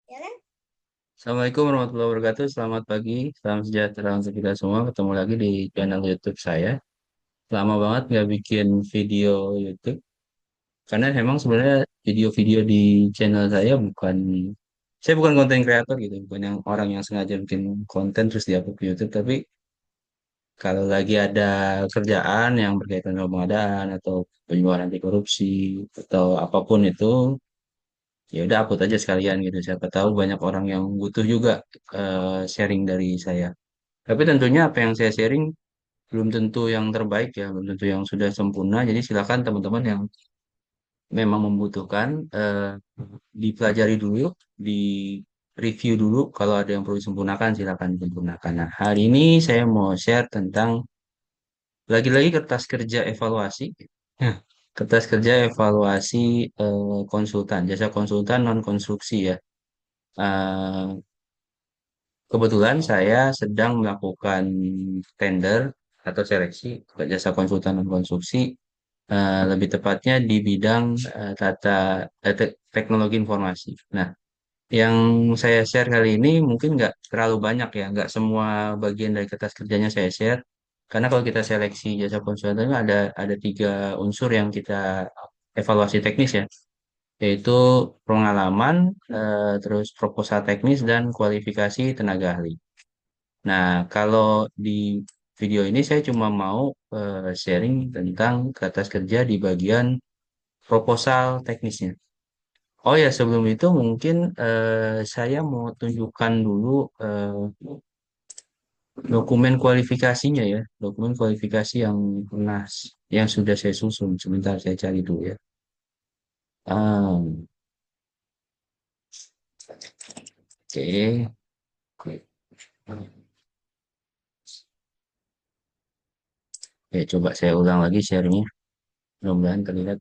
Assalamualaikum warahmatullahi wabarakatuh. Selamat pagi, salam sejahtera untuk kita semua. Ketemu lagi di channel YouTube saya. Lama banget nggak bikin video YouTube, karena memang sebenarnya video-video di channel saya bukan konten kreator gitu, bukan yang orang yang sengaja bikin konten terus diupload ke YouTube. Tapi kalau lagi ada kerjaan yang berkaitan dengan pengadaan atau penyuluhan anti korupsi atau apapun itu, ya udah upload aja sekalian gitu. Siapa tahu banyak orang yang butuh juga sharing dari saya. Tapi tentunya apa yang saya sharing belum tentu yang terbaik ya, belum tentu yang sudah sempurna. Jadi silakan teman-teman yang memang membutuhkan dipelajari dulu, di review dulu. Kalau ada yang perlu disempurnakan, silakan disempurnakan. Nah, hari ini saya mau share tentang lagi-lagi kertas kerja evaluasi. Nah, kertas kerja evaluasi konsultan, jasa konsultan non konstruksi ya. Eh, Kebetulan saya sedang melakukan tender atau seleksi ke jasa konsultan dan konstruksi, lebih tepatnya di bidang teknologi informasi. Nah, yang saya share kali ini mungkin nggak terlalu banyak ya, nggak semua bagian dari kertas kerjanya saya share. Karena kalau kita seleksi jasa konsultan itu ada tiga unsur yang kita evaluasi teknis ya, yaitu pengalaman, terus proposal teknis dan kualifikasi tenaga ahli. Nah, kalau di video ini saya cuma mau sharing tentang kertas kerja di bagian proposal teknisnya. Oh ya, sebelum itu mungkin saya mau tunjukkan dulu dokumen kualifikasinya ya, dokumen kualifikasi yang pernah yang sudah saya susun. Sebentar saya cari dulu ya. Um, oke. Oke, coba saya ulang lagi share-nya. Mudah-mudahan terlihat.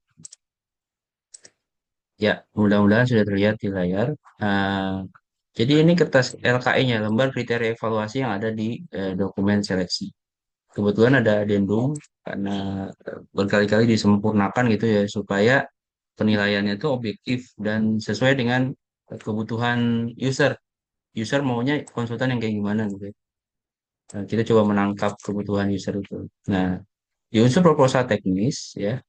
Ya, mudah-mudahan sudah terlihat di layar. Uh, jadi ini kertas LKE-nya, lembar kriteria evaluasi yang ada di dokumen seleksi. Kebetulan ada addendum karena berkali-kali disempurnakan gitu ya supaya penilaiannya itu objektif dan sesuai dengan kebutuhan user. User maunya konsultan yang kayak gimana gitu ya. Nah, kita coba menangkap kebutuhan user itu. Nah, di unsur proposal teknis ya.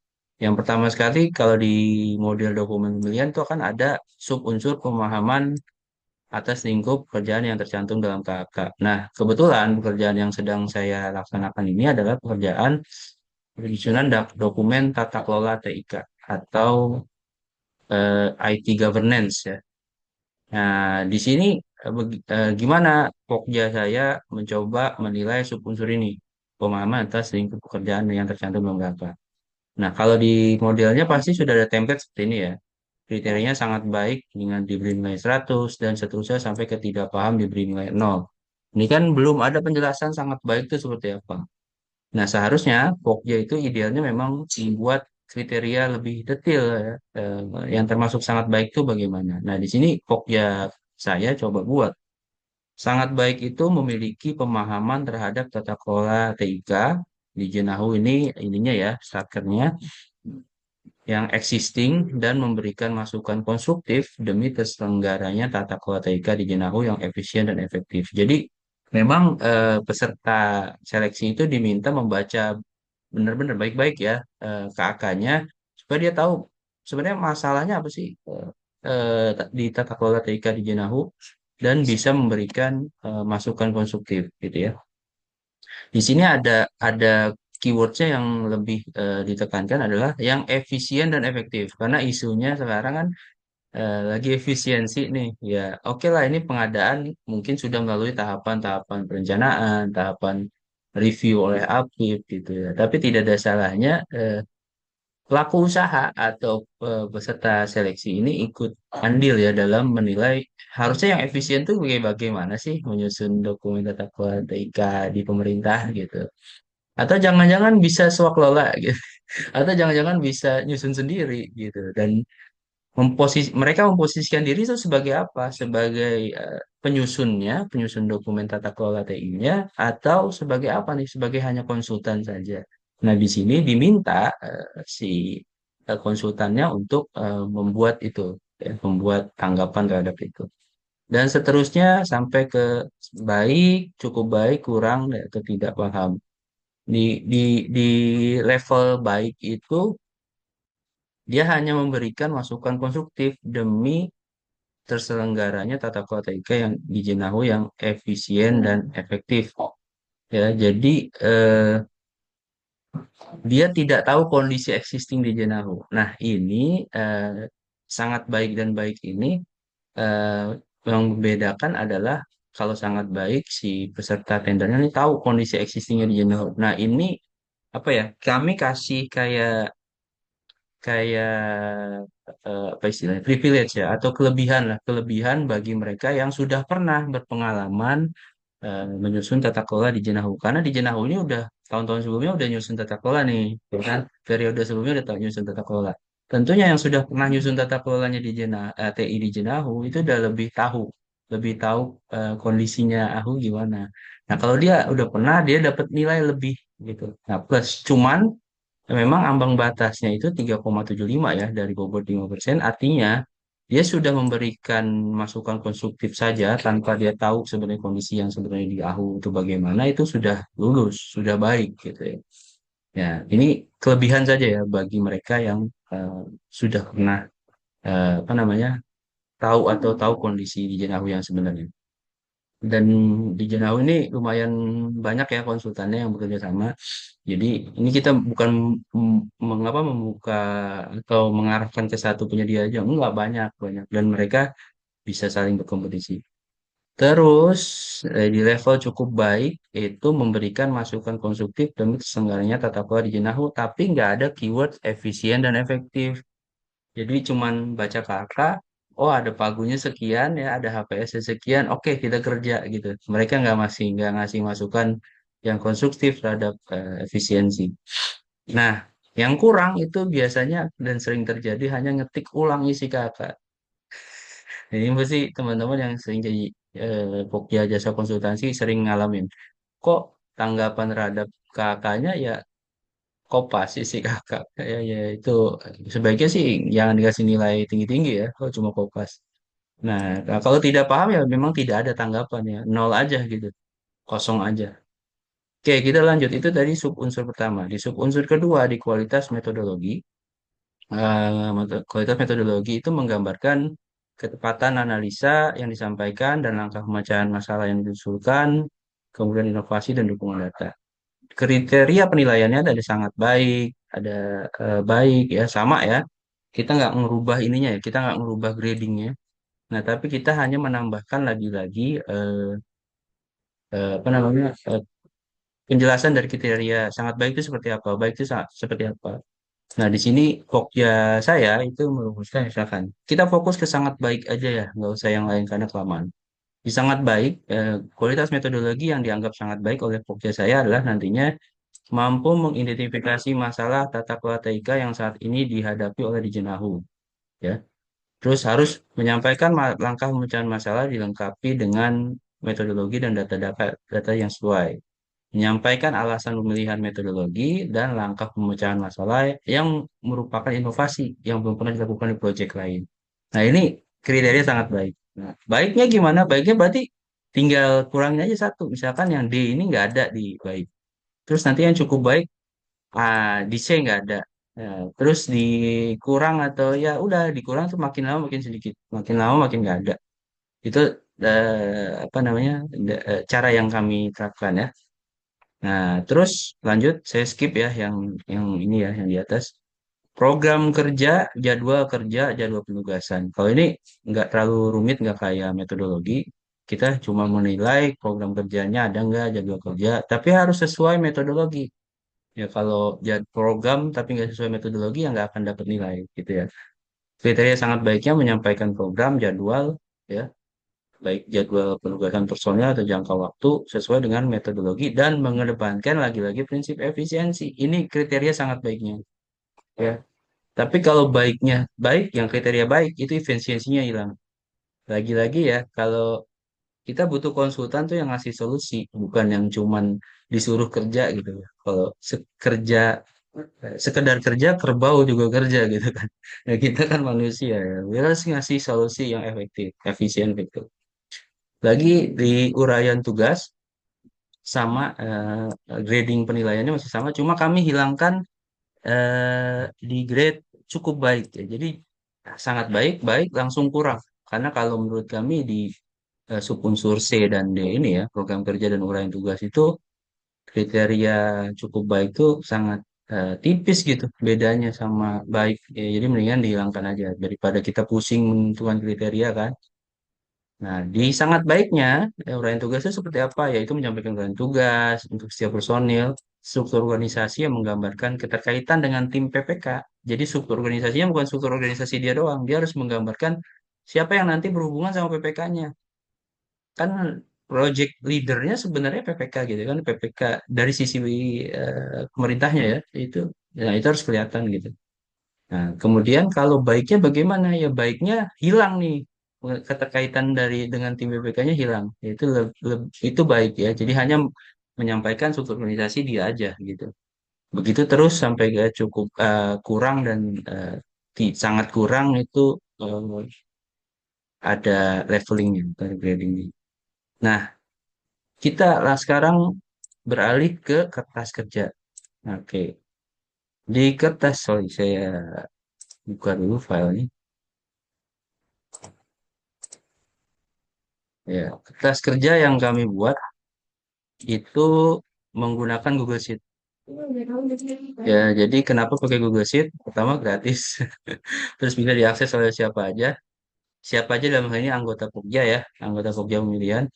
Yang pertama sekali kalau di model dokumen pemilihan itu akan ada sub unsur pemahaman atas lingkup pekerjaan yang tercantum dalam KK. Nah, kebetulan pekerjaan yang sedang saya laksanakan ini adalah pekerjaan penyusunan dokumen tata kelola TIK atau IT governance ya. Nah, di sini gimana Pokja saya mencoba menilai sub unsur ini, pemahaman atas lingkup pekerjaan yang tercantum dalam KK. Nah, kalau di modelnya pasti sudah ada template seperti ini ya. Kriterianya sangat baik dengan diberi nilai 100 dan seterusnya sampai ke tidak paham diberi nilai 0. Ini kan belum ada penjelasan sangat baik itu seperti apa. Nah, seharusnya Pokja itu idealnya memang membuat kriteria lebih detail ya. Yang termasuk sangat baik itu bagaimana. Nah, di sini Pokja saya coba buat. Sangat baik itu memiliki pemahaman terhadap tata kelola TIK di Jenahu ini ininya ya, strukturnya yang existing dan memberikan masukan konstruktif demi terselenggaranya tata kelola TIK di Jenahu yang efisien dan efektif. Jadi memang peserta seleksi itu diminta membaca benar-benar baik-baik ya KAK-nya supaya dia tahu sebenarnya masalahnya apa sih di tata kelola TIK di Jenahu dan bisa memberikan masukan konstruktif gitu ya. Di sini ada keywordnya yang lebih ditekankan adalah yang efisien dan efektif karena isunya sekarang kan lagi efisiensi nih ya. Oke lah, ini pengadaan mungkin sudah melalui tahapan-tahapan perencanaan, tahapan review oleh APIP gitu ya, tapi tidak ada salahnya pelaku usaha atau peserta seleksi ini ikut andil ya dalam menilai harusnya yang efisien tuh bagaimana sih menyusun dokumen tata kelola TIK di pemerintah gitu. Atau jangan-jangan bisa swaklola gitu. Atau jangan-jangan bisa nyusun sendiri gitu. Dan mereka memposisikan diri itu sebagai apa? Sebagai penyusunnya, penyusun dokumen tata kelola TI-nya, atau sebagai apa nih? Sebagai hanya konsultan saja. Nah, di sini diminta si konsultannya untuk membuat itu, ya, membuat tanggapan terhadap itu. dan seterusnya sampai ke baik, cukup baik, kurang, atau tidak paham. Di di di level baik itu dia hanya memberikan masukan konstruktif demi terselenggaranya tata kelola TIK yang di Jenahu yang efisien dan efektif. Ya, jadi eh, dia tidak tahu kondisi existing di Jenahu. Nah, ini sangat baik dan baik ini eh, yang membedakan adalah kalau sangat baik si peserta tendernya ini tahu kondisi existingnya di Jenahu. Nah, ini apa ya? Kami kasih kayak kayak apa istilahnya privilege ya atau kelebihan lah kelebihan bagi mereka yang sudah pernah berpengalaman menyusun tata kelola di Jenahu karena di Jenahu ini udah tahun-tahun sebelumnya udah nyusun tata kelola nih ya kan periode sebelumnya udah tahu nyusun tata kelola tentunya yang sudah pernah nyusun tata kelolanya di TI di Jenahu itu udah lebih tahu kondisinya Ahu gimana. Nah kalau dia udah pernah dia dapat nilai lebih gitu. Nah plus cuman memang ambang batasnya itu 3,75 ya dari bobot 5%. Artinya dia sudah memberikan masukan konstruktif saja tanpa dia tahu sebenarnya kondisi yang sebenarnya di AHU itu bagaimana itu sudah lulus, sudah baik gitu ya. Ya, ini kelebihan saja ya bagi mereka yang eh, sudah pernah apa namanya tahu kondisi di Jenahu yang sebenarnya. Dan di Jenau ini lumayan banyak ya konsultannya yang bekerja sama. Jadi ini kita bukan mengapa membuka atau mengarahkan ke satu penyedia aja, enggak banyak banyak dan mereka bisa saling berkompetisi. Terus di level cukup baik itu memberikan masukan konstruktif demi terselenggaranya tata kelola di Jenahu, tapi nggak ada keyword efisien dan efektif. Jadi cuman baca kata, oh ada pagunya sekian ya, ada HPS sekian, oke kita kerja gitu. Mereka nggak ngasih masukan yang konstruktif terhadap efisiensi. Nah, yang kurang itu biasanya dan sering terjadi hanya ngetik ulang isi kakak. Ini pasti teman-teman yang sering jadi Pokja jasa konsultansi sering ngalamin. Kok tanggapan terhadap kakaknya ya kopas isi kakak ya itu sebaiknya sih jangan dikasih nilai tinggi-tinggi ya kalau cuma kopas. Nah, kalau tidak paham ya memang tidak ada tanggapan ya, nol aja gitu, kosong aja. Oke, kita lanjut. Itu tadi sub unsur pertama. Di sub unsur kedua di kualitas metodologi, kualitas metodologi itu menggambarkan ketepatan analisa yang disampaikan dan langkah pemecahan masalah yang diusulkan, kemudian inovasi dan dukungan data. Kriteria penilaiannya ada sangat baik, ada baik ya sama ya. Kita nggak ngerubah ininya ya, kita nggak ngerubah gradingnya. Nah, tapi kita hanya menambahkan lagi-lagi apa namanya penjelasan dari kriteria sangat baik itu seperti apa, baik itu seperti apa. Nah, di sini Pokja saya itu merumuskan misalkan kita fokus ke sangat baik aja ya, nggak usah yang lain karena kelamaan. Di sangat baik, kualitas metodologi yang dianggap sangat baik oleh Pokja saya adalah nantinya mampu mengidentifikasi masalah tata kelola TIK yang saat ini dihadapi oleh Dijenahu. Ya. Terus harus menyampaikan langkah pemecahan masalah dilengkapi dengan metodologi dan data yang sesuai. Menyampaikan alasan pemilihan metodologi dan langkah pemecahan masalah yang merupakan inovasi yang belum pernah dilakukan di proyek lain. Nah, ini kriteria sangat baik. Nah, baiknya gimana? Baiknya berarti tinggal kurangin aja satu. Misalkan yang D ini nggak ada di baik. Terus nanti yang cukup baik di C nggak ada. Ya, terus dikurang atau ya udah dikurang tuh makin lama makin sedikit, makin lama makin nggak ada. Itu apa namanya cara yang kami terapkan ya. Nah, terus lanjut saya skip ya yang ini ya yang di atas. Program kerja, jadwal penugasan. Kalau ini nggak terlalu rumit, nggak kayak metodologi. Kita cuma menilai program kerjanya ada nggak jadwal kerja, tapi harus sesuai metodologi. Ya kalau program tapi nggak sesuai metodologi ya nggak akan dapat nilai gitu ya. Kriteria sangat baiknya menyampaikan program, jadwal, ya baik jadwal penugasan personel atau jangka waktu sesuai dengan metodologi dan mengedepankan lagi-lagi prinsip efisiensi. Ini kriteria sangat baiknya. Ya. Tapi kalau baiknya baik, yang kriteria baik itu efisiensinya hilang. Lagi-lagi ya, kalau kita butuh konsultan tuh yang ngasih solusi, bukan yang cuman disuruh kerja gitu ya. Kalau kerja sekedar kerja kerbau juga kerja gitu kan. Nah, kita kan manusia ya. Kita harus ngasih solusi yang efektif, efisien gitu. Lagi di uraian tugas sama grading penilaiannya masih sama, cuma kami hilangkan di grade cukup baik ya. Jadi sangat baik, baik langsung kurang. Karena kalau menurut kami di subunsur C dan D ini ya, program kerja dan uraian tugas itu kriteria cukup baik itu sangat tipis gitu bedanya sama baik. Ya, jadi mendingan dihilangkan aja daripada kita pusing menentukan kriteria kan. Nah, di sangat baiknya, uraian tugas itu seperti apa? Yaitu menyampaikan uraian tugas untuk setiap personil, struktur organisasi yang menggambarkan keterkaitan dengan tim PPK. Jadi struktur organisasinya bukan struktur organisasi dia doang, dia harus menggambarkan siapa yang nanti berhubungan sama PPK-nya. Kan project leadernya sebenarnya PPK gitu kan, PPK dari sisi pemerintahnya ya, itu, ya itu harus kelihatan gitu. Nah, kemudian kalau baiknya bagaimana? Ya baiknya hilang nih keterkaitan dari dengan tim BPK-nya hilang. Itu itu baik ya. Jadi hanya menyampaikan struktur organisasi dia aja gitu. Begitu terus sampai ke cukup kurang dan sangat kurang itu ada levelingnya, ada gradingnya. Nah, kita lah sekarang beralih ke kertas kerja. Oke, di kertas, sorry saya buka dulu filenya. Ya, kertas kerja yang kami buat itu menggunakan Google Sheet. Ya, jadi kenapa pakai Google Sheet? Pertama gratis, terus bisa diakses oleh siapa aja. Siapa aja dalam hal ini anggota Pokja ya, anggota Pokja pemilihan.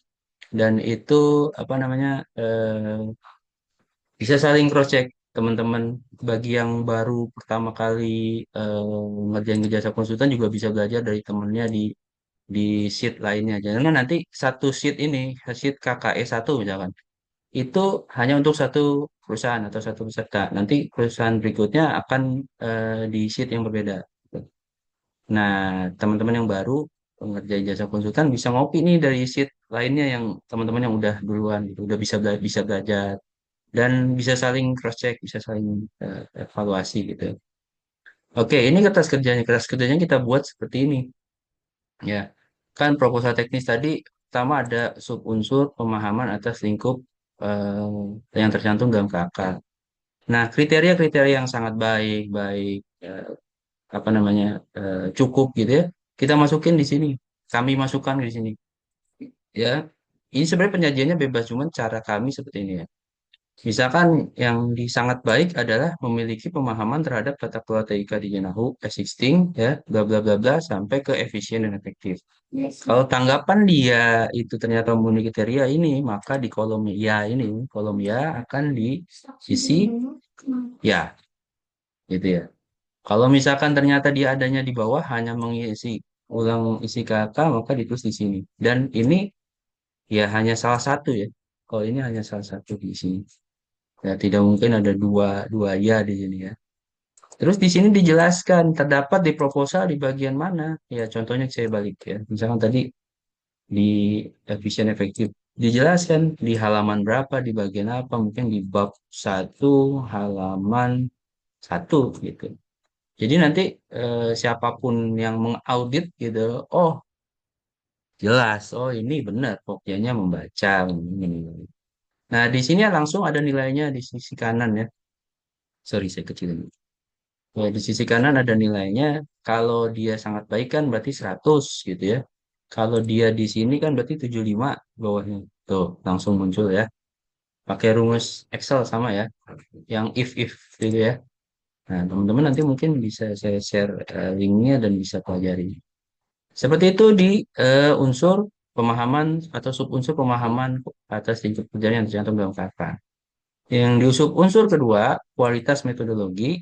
Dan itu apa namanya bisa saling cross check teman-teman bagi yang baru pertama kali ngerjain jasa konsultan juga bisa belajar dari temennya di sheet lainnya. Jangan nanti satu sheet ini, sheet KKE satu misalkan itu hanya untuk satu perusahaan atau satu peserta. Nanti perusahaan berikutnya akan di sheet yang berbeda. Nah, teman-teman yang baru pengerja jasa konsultan bisa ngopi nih dari sheet lainnya yang teman-teman yang udah duluan gitu, udah bisa belajar dan bisa saling cross check, bisa saling evaluasi gitu. Oke, ini kertas kerjanya. Kertas kerjanya kita buat seperti ini. Ya, kan proposal teknis tadi pertama ada subunsur pemahaman atas lingkup yang tercantum dalam KK. Nah, kriteria-kriteria yang sangat baik, baik apa namanya cukup gitu ya, kita masukin di sini. Kami masukkan di sini. Ya, ini sebenarnya penyajiannya bebas, cuman cara kami seperti ini ya. Misalkan yang di sangat baik adalah memiliki pemahaman terhadap tata kelola TIK di Yahoo existing ya, bla bla bla bla sampai ke efisien dan efektif. Kalau tanggapan dia itu ternyata memenuhi kriteria ini, maka di kolom ya ini, kolom ya akan diisi ya, gitu ya. Kalau misalkan ternyata dia adanya di bawah hanya mengisi ulang isi kata, maka ditulis di sini. Dan ini ya hanya salah satu ya. Kalau ini hanya salah satu di sini. Ya tidak mungkin ada dua dua ya di sini ya. Terus di sini dijelaskan terdapat di proposal di bagian mana. Ya contohnya saya balik ya. Misalkan tadi di efisien efektif dijelaskan di halaman berapa, di bagian apa, mungkin di bab satu halaman satu gitu. Jadi nanti siapapun yang mengaudit gitu, oh jelas, oh ini benar, pokoknya membaca. Ini. Nah di sini langsung ada nilainya di sisi kanan ya. Sorry saya kecilin. Ya, di sisi kanan ada nilainya. Kalau dia sangat baik kan berarti 100 gitu ya. Kalau dia di sini kan berarti 75 bawahnya. Tuh langsung muncul ya. Pakai rumus Excel sama ya. Yang if gitu ya. Nah teman-teman nanti mungkin bisa saya share linknya dan bisa pelajari. Seperti itu di unsur pemahaman atau subunsur pemahaman atas lingkup kerja yang tercantum dalam kata. Yang di unsur kedua, kualitas metodologi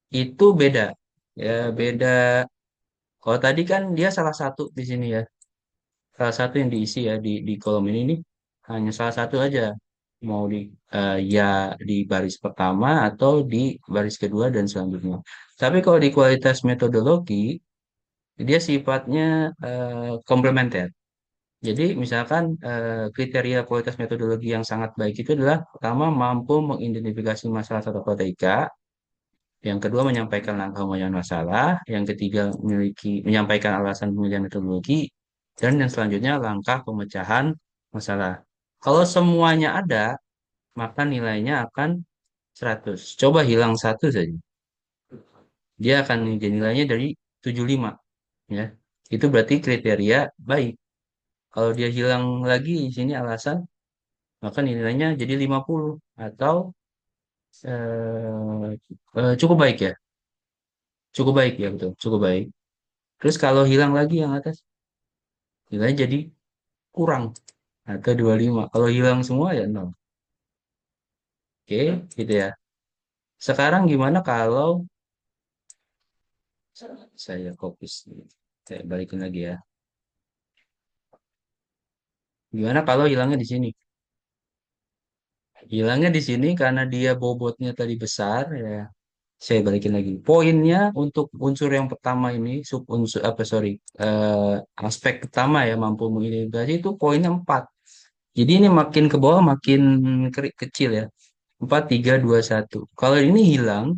itu beda. Ya, beda. Kalau tadi kan dia salah satu di sini ya. Salah satu yang diisi ya di kolom ini nih hanya salah satu aja. Mau di ya di baris pertama atau di baris kedua dan selanjutnya. Tapi kalau di kualitas metodologi, dia sifatnya komplementer. Jadi, misalkan kriteria kualitas metodologi yang sangat baik itu adalah pertama mampu mengidentifikasi masalah atau TIK, yang kedua menyampaikan langkah penyelesaian masalah, yang ketiga menyampaikan alasan pemilihan metodologi, Dan yang selanjutnya langkah pemecahan masalah. Kalau semuanya ada, maka nilainya akan 100. Coba hilang satu saja. Dia akan jadi nilainya dari 75. Ya. Itu berarti kriteria baik. Kalau dia hilang lagi di sini alasan, maka nilainya jadi 50 atau cukup baik ya. Cukup baik ya betul, cukup baik. Terus kalau hilang lagi yang atas, nilainya jadi kurang atau 25. Kalau hilang semua ya nol. Oke, gitu ya. Sekarang gimana kalau saya fokus, saya balikin lagi ya. Gimana kalau hilangnya di sini? Hilangnya di sini karena dia bobotnya tadi besar ya. Saya balikin lagi. Poinnya untuk unsur yang pertama ini, sub unsur apa sorry, eh, aspek pertama ya mampu mengidentifikasi itu poinnya 4. Jadi ini makin ke bawah makin kecil ya. 4, 3, 2, 1. Kalau ini hilang,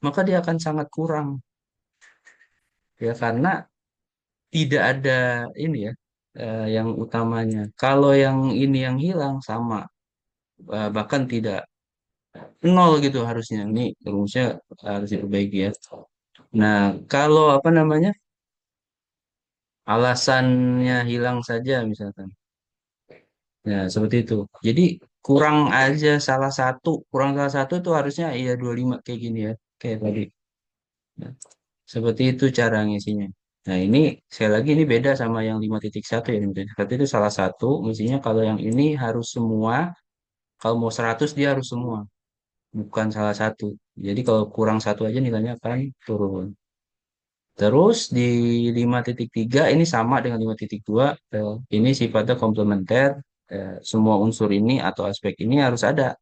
maka dia akan sangat kurang ya karena tidak ada ini ya yang utamanya. Kalau yang ini yang hilang sama bahkan tidak nol gitu harusnya. Ini rumusnya harus diperbaiki ya. Nah, kalau apa namanya? Alasannya hilang saja misalkan. Ya, seperti itu. Jadi kurang aja salah satu, kurang salah satu itu harusnya iya 25 kayak gini ya. Kayak tadi. Nah, seperti itu cara ngisinya. Nah, ini sekali lagi ini beda sama yang 5.1 ya. 5.1 itu salah satu, mestinya kalau yang ini harus semua, kalau mau 100 dia harus semua, bukan salah satu. Jadi kalau kurang satu aja nilainya akan turun. Terus di 5.3 ini sama dengan 5.2, ini sifatnya komplementer. Semua unsur ini atau aspek ini harus ada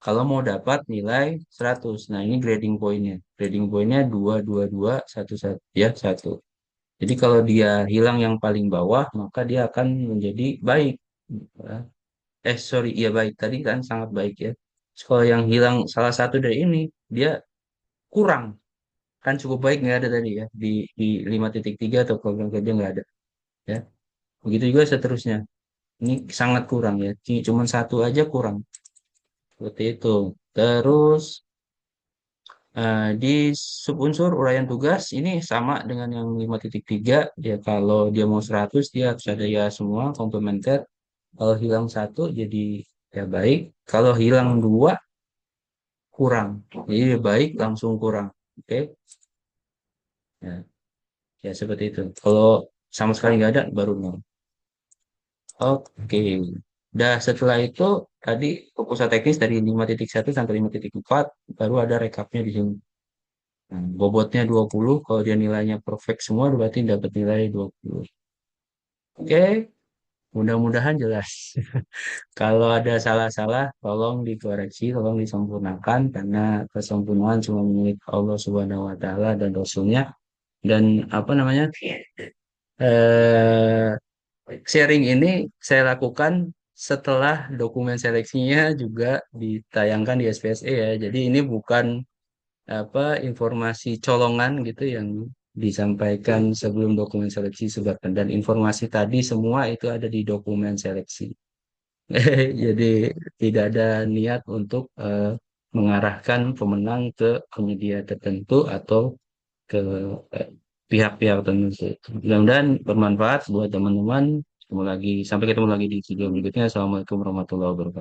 kalau mau dapat nilai 100. Nah, ini grading pointnya. Grading pointnya 2, 2, 2, 1, 1, ya, 1. Jadi kalau dia hilang yang paling bawah, maka dia akan menjadi baik. Sorry, iya baik. Tadi kan sangat baik ya. Kalau yang hilang salah satu dari ini, dia kurang. Kan cukup baik nggak ada tadi ya. Di 5.3 atau program kerja nggak ada. Ya. Begitu juga seterusnya. Ini sangat kurang ya. Cuma satu aja kurang. Seperti itu. Terus di subunsur uraian tugas ini sama dengan yang 5.3 ya kalau dia mau 100 dia harus ada ya semua komplementer. Kalau hilang satu jadi ya baik. Kalau hilang dua kurang. Jadi ya baik langsung kurang. Oke. Ya, ya seperti itu. Kalau sama sekali nggak ada baru nol. Oke. Dah setelah itu tadi fokus teknis dari 5.1 sampai 5.4 baru ada rekapnya di sini. Nah, bobotnya 20, kalau dia nilainya perfect semua berarti dapat nilai 20. Oke, mudah-mudahan jelas. Kalau ada salah-salah, tolong dikoreksi, tolong disempurnakan karena kesempurnaan cuma milik Allah Subhanahu wa taala dan Rasulnya. Dan apa namanya? eh Sharing ini saya lakukan setelah dokumen seleksinya juga ditayangkan di SPSE ya. Jadi ini bukan apa informasi colongan gitu yang disampaikan sebelum dokumen seleksi sebarkan dan informasi tadi semua itu ada di dokumen seleksi. Jadi tidak ada niat untuk mengarahkan pemenang ke penyedia tertentu atau ke eh, pihak-pihak tertentu. Mudah-mudahan bermanfaat buat teman-teman. Ketemu lagi, sampai ketemu lagi di video berikutnya. Assalamualaikum warahmatullahi wabarakatuh.